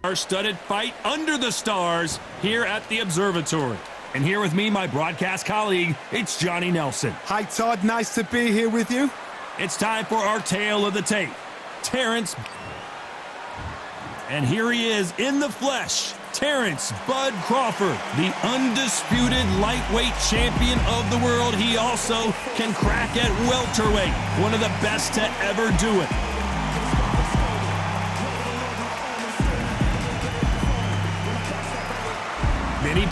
Star-studded fight under the stars here at the Observatory. And here with me, my broadcast colleague, it's Johnny Nelson. Hi, Todd. Nice to be here with you. It's time for our tale of the tape. Terence. And here he is in the flesh. Terence "Bud" Crawford, the undisputed lightweight champion of the world. He also can crack at welterweight, one of the best to ever do it. Vinny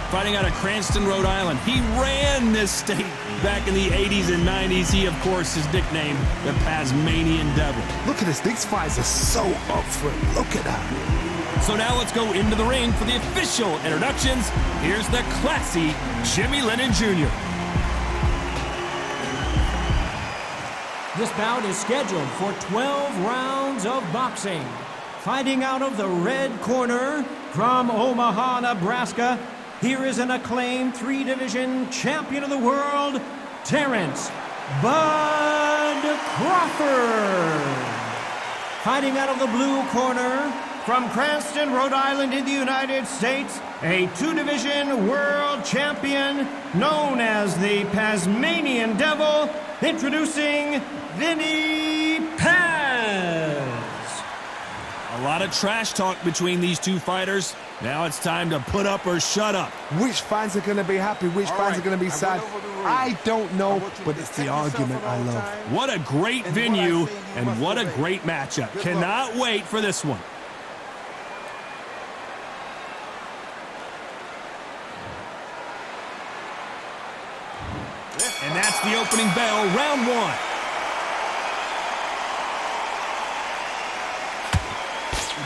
fighting out of Cranston, Rhode Island. He ran this state back in the 80s and 90s. He, of course, is nicknamed the Tasmanian Devil. Look at this. These fights are so up for it. Look at that. So now let's go into the ring for the official introductions. Here's the classy Jimmy Lennon Jr. This bout is scheduled for 12 rounds of boxing. Fighting out of the red corner from Omaha, Nebraska, here is an acclaimed three-division champion of the world, Terence "Bud" Crawford. Fighting out of the blue corner from Cranston, Rhode Island in the United States, a two-division world champion known as the Tasmanian Devil, introducing Vinny. A lot of trash talk between these two fighters. Now it's time to put up or shut up. Which fans are going to be happy? Which fans are going to be sad? I don't know, but it's the argument I love. What a great venue and what a great matchup. Cannot wait for this one. And that's the opening bell, round one.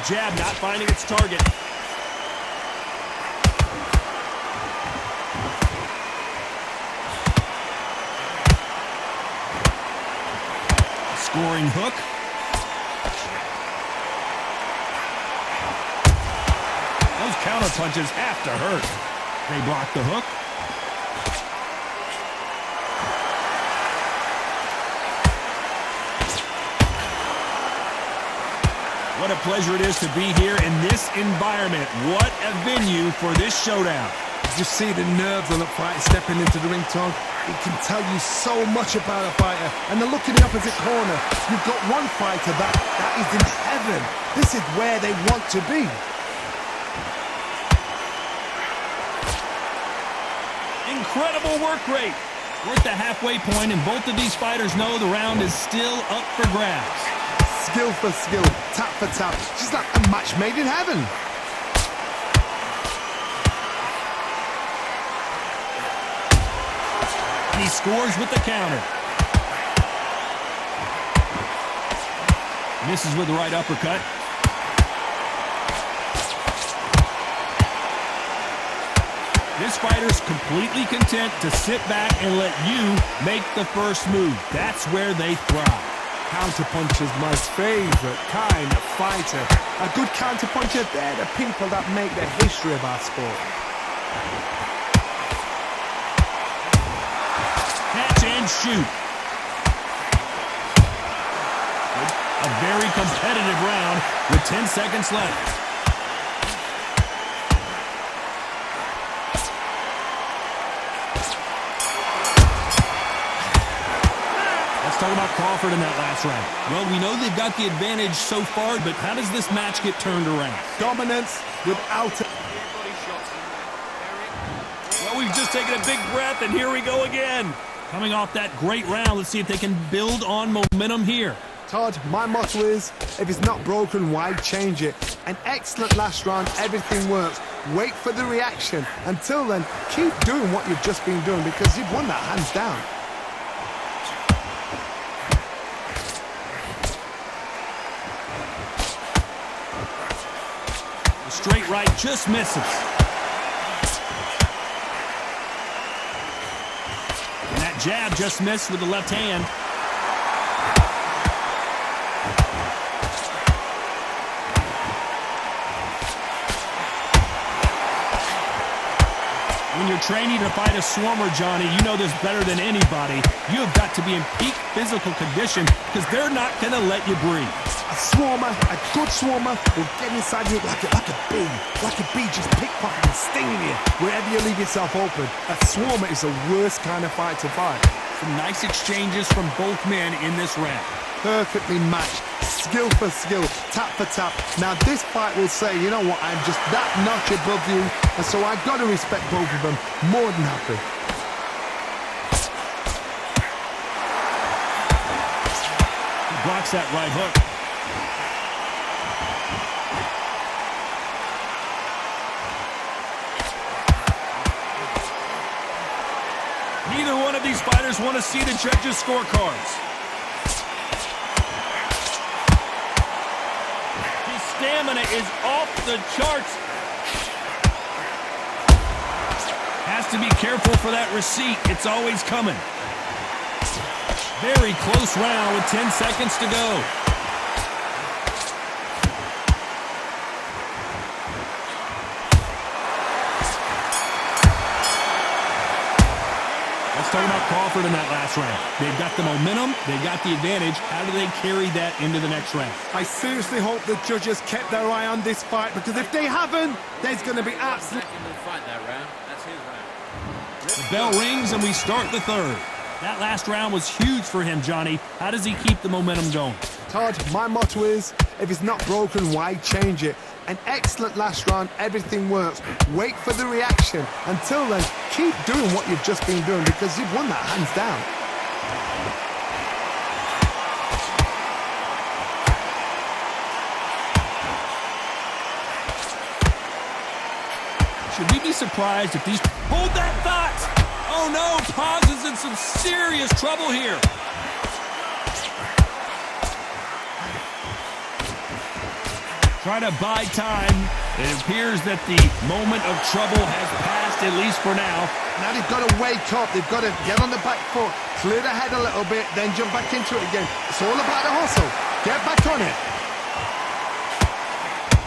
Jab not finding its target. Scoring hook. Those counter punches have to hurt. They block the hook. What a pleasure it is to be here in this environment. What a venue for this showdown. You see the nerves on the fight stepping into the ring, Tom. It can tell you so much about a fighter. And then look in the opposite corner. You've got one fighter that is in heaven. This is where they want to be. Incredible work rate. We're at the halfway point, and both of these fighters know the round is still up for grabs. Skill for skill, tap for tap. Just like a match made in heaven. He scores with the counter. Misses with the right uppercut. This fighter's completely content to sit back and let you make the first move. That's where they thrive. Counterpuncher's my favorite kind of fighter. A good counterpuncher, they're the people that make the history of our sport. Catch and shoot. A very competitive round with 10 seconds left. Talk about Crawford in that last round. Well, we know they've got the advantage so far, but how does this match get turned around? Dominance without it. Well, we've just taken a big breath, and here we go again. Coming off that great round, let's see if they can build on momentum here. Todd, my motto is, if it's not broken, why change it? An excellent last round, everything works. Wait for the reaction. Until then, keep doing what you've just been doing because you've won that hands down. Straight right just misses. And that jab just missed with the left hand. When you're training to fight a swarmer, Johnny, you know this better than anybody. You have got to be in peak physical condition because they're not going to let you breathe. A swarmer, a good swarmer, will get inside you like a bee. Like a bee just pickpocketing, stinging you wherever you leave yourself open. A swarmer is the worst kind of fight to fight. Some nice exchanges from both men in this round. Perfectly matched, skill for skill, tap for tap. Now this fight will say, you know what, I'm just that notch above you, and so I've got to respect both of them more than happy. He blocks that right hook. Neither one of these fighters want to see the judges' scorecards. Stamina is off the charts. Has to be careful for that receipt. It's always coming. Very close round with 10 seconds to go. Let's talk about Crawford in that last round. They've got the momentum. They've got the advantage. How do they carry that into the next round? I seriously hope the judges kept their eye on this fight, because if they haven't, there's going to be absolute... The bell rings and we start the third. That last round was huge for him, Johnny. How does he keep the momentum going? Todd, my motto is, if it's not broken, why change it? An excellent last round, everything works. Wait for the reaction. Until then, keep doing what you've just been doing, because you've won that hands down. Should we be surprised if these... Hold that thought! Oh no, Paz is in some serious trouble here. Trying to buy time. It appears that the moment of trouble has passed, at least for now. Now they've got to wake up. They've got to get on the back foot, clear the head a little bit, then jump back into it again. It's all about the hustle. Get back on it.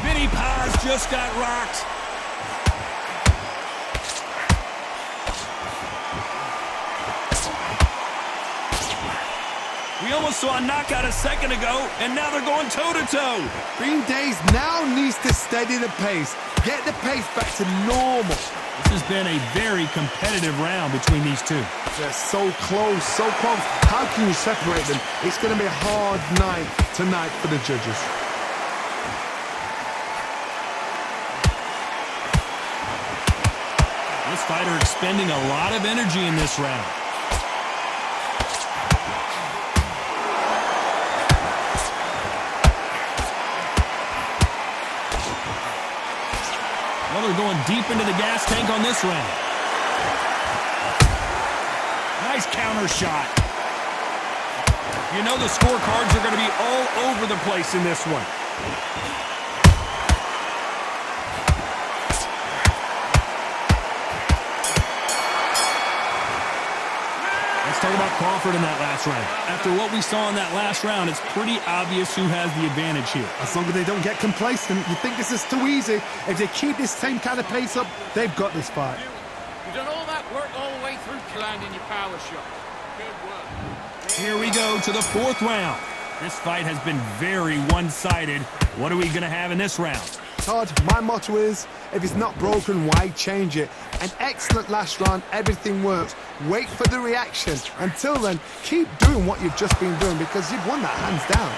Vinny Paz just got rocked. We almost saw a knockout a second ago, and now they're going toe-to-toe. Green Days now needs to steady the pace. Get the pace back to normal. This has been a very competitive round between these two. They're so close, so close. How can you separate them? It's going to be a hard night tonight for the judges. This fighter expending a lot of energy in this round. Well, they're going deep into the gas tank on this round. Nice counter shot. You know the scorecards are going to be all over the place in this one. Let's talk about Crawford in that last round. After what we saw in that last round, it's pretty obvious who has the advantage here. As long as they don't get complacent, you think this is too easy. If they keep this same kind of pace up, they've got this fight. You've done all that work all the way through to landing your power shot. Good work. Here we go to the fourth round. This fight has been very one-sided. What are we going to have in this round? Todd, my motto is, if it's not broken, why change it? An excellent last round, everything works. Wait for the reaction. Until then, keep doing what you've just been doing, because you've won that hands down.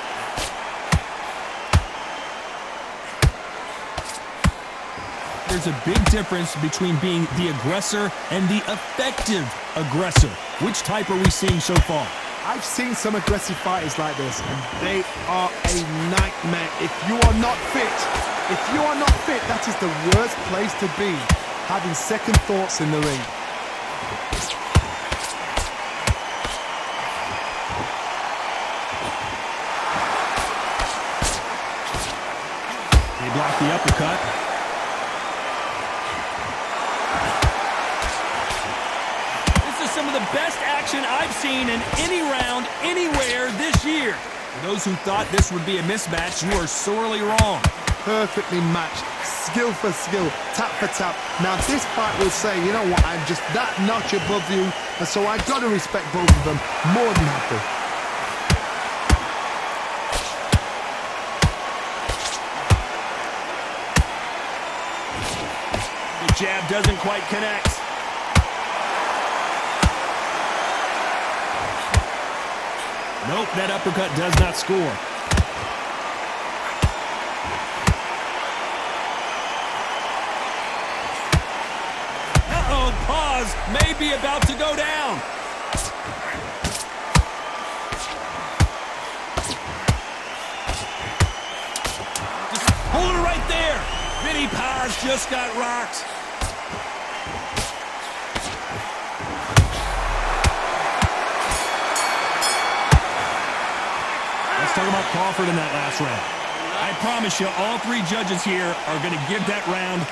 There's a big difference between being the aggressor and the effective aggressor. Which type are we seeing so far? I've seen some aggressive fighters like this, and they are a nightmare. If you are not fit, that is the worst place to be, having second thoughts in the ring. They block the uppercut. This is some of the best action I've seen in any round, anywhere this year. For those who thought this would be a mismatch, you are sorely wrong. Perfectly matched, skill for skill, tap for tap. Now this fight will say, you know what, I'm just that notch above you, and so I got to respect both of them more than happy. The jab doesn't quite connect. Nope, that uppercut does not score. Uh-oh, pause. May be about to go down. Just hold it right there. Vinny Paz just got rocked. Let's talk about Crawford in that last round. I promise you, all three judges here are going to give that round.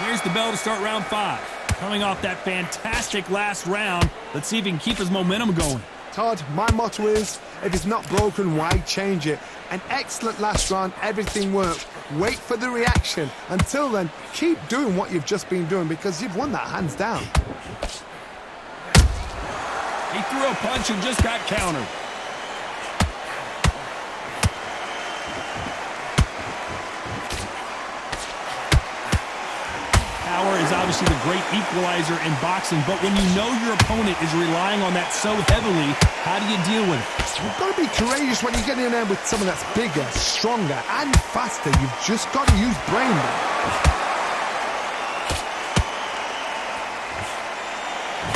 Here's the bell to start round 5. Coming off that fantastic last round, let's see if he can keep his momentum going. Todd, my motto is, if it's not broken, why change it? An excellent last round, everything worked. Wait for the reaction. Until then, keep doing what you've just been doing because you've won that hands down. He threw a punch and just got countered. Power is obviously the great equalizer in boxing, but when you know your opponent is relying on that so heavily, how do you deal with it? You've got to be courageous when you get in there with someone that's bigger, stronger, and faster. You've just got to use brain.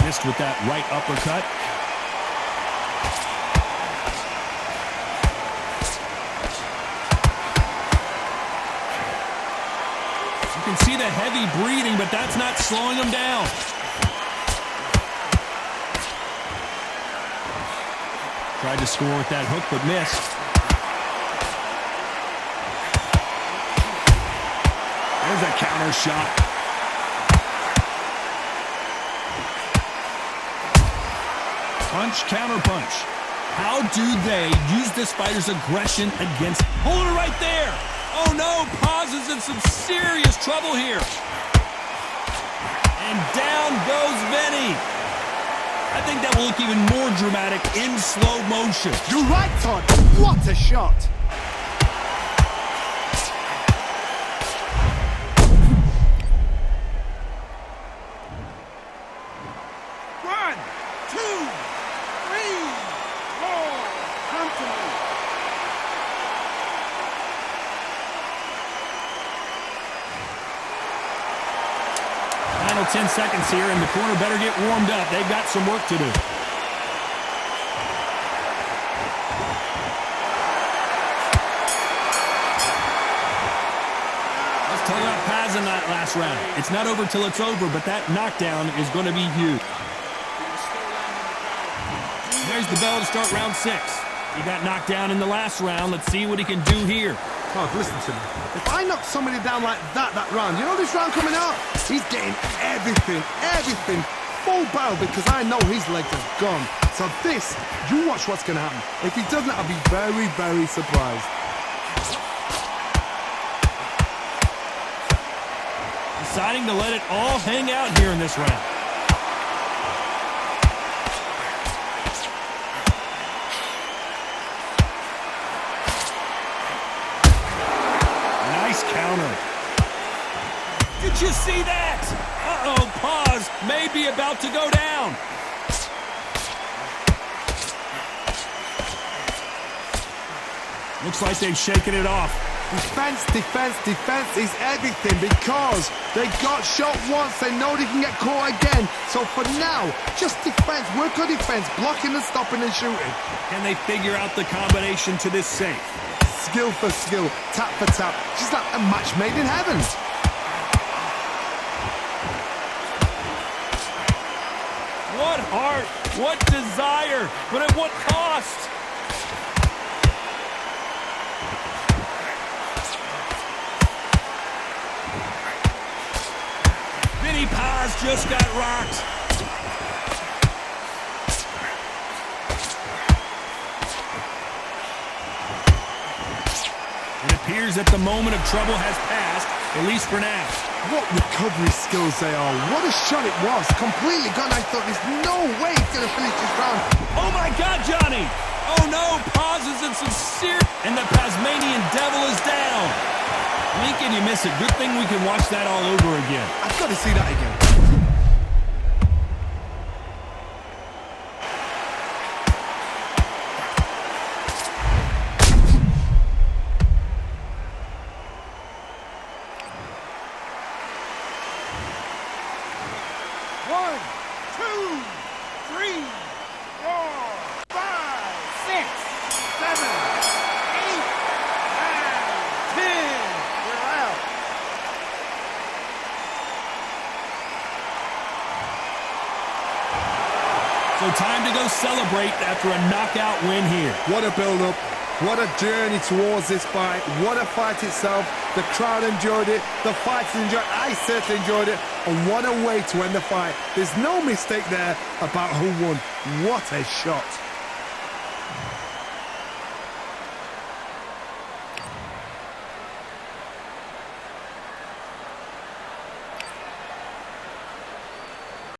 Missed with that right uppercut. You can see the heavy breathing, but that's not slowing him down. Tried to score with that hook, but missed. There's a counter shot. Punch, counter punch. How do they use this fighter's aggression against... Hold it right there! Oh no, Paz is in some serious trouble here. And down goes Vinny. I think that will look even more dramatic in slow motion. You're right, Todd. What a shot. One, two, three, four. Come to me. Final 10 seconds here, and the corner better get warmed up. They've got some work to do. Let's talk about Paz in that last round. It's not over till it's over, but that knockdown is going to be huge. There's the bell to start round 6. He got knocked down in the last round. Let's see what he can do here. Todd, listen to me. If I knock somebody down like that round, you know this round coming up? He's getting everything, full barrel because I know his legs are gone. So this, you watch what's going to happen. If he doesn't, I'll be very, very surprised. Deciding to let it all hang out here in this round. Counter. Did you see that? Uh-oh, Paz may be about to go down. Looks like they've shaken it off. Defense is everything because they got shot once. They know they can get caught again. So for now, just defense, work on defense, blocking and stopping and shooting. Can they figure out the combination to this safe? Skill for skill, tap for tap, just like a match made in heaven. What heart, what desire, but at what cost? Vinny Paz just got rocked. appears that the moment of trouble has passed, at least for now. What recovery skills they are. What a shot it was. Completely gone. I thought there's no way he's going to finish this round. Oh my God, Johnny! Oh no, pauses and some serious... And the Tasmanian Devil is down. Lincoln, you miss it. Good thing we can watch that all over again. I've got to see that again. So time to go celebrate after a knockout win here. What a build-up. What a journey towards this fight. What a fight itself. The crowd enjoyed it. The fighters enjoyed it. I certainly enjoyed it. And what a way to end the fight. There's no mistake there about who won. What a shot.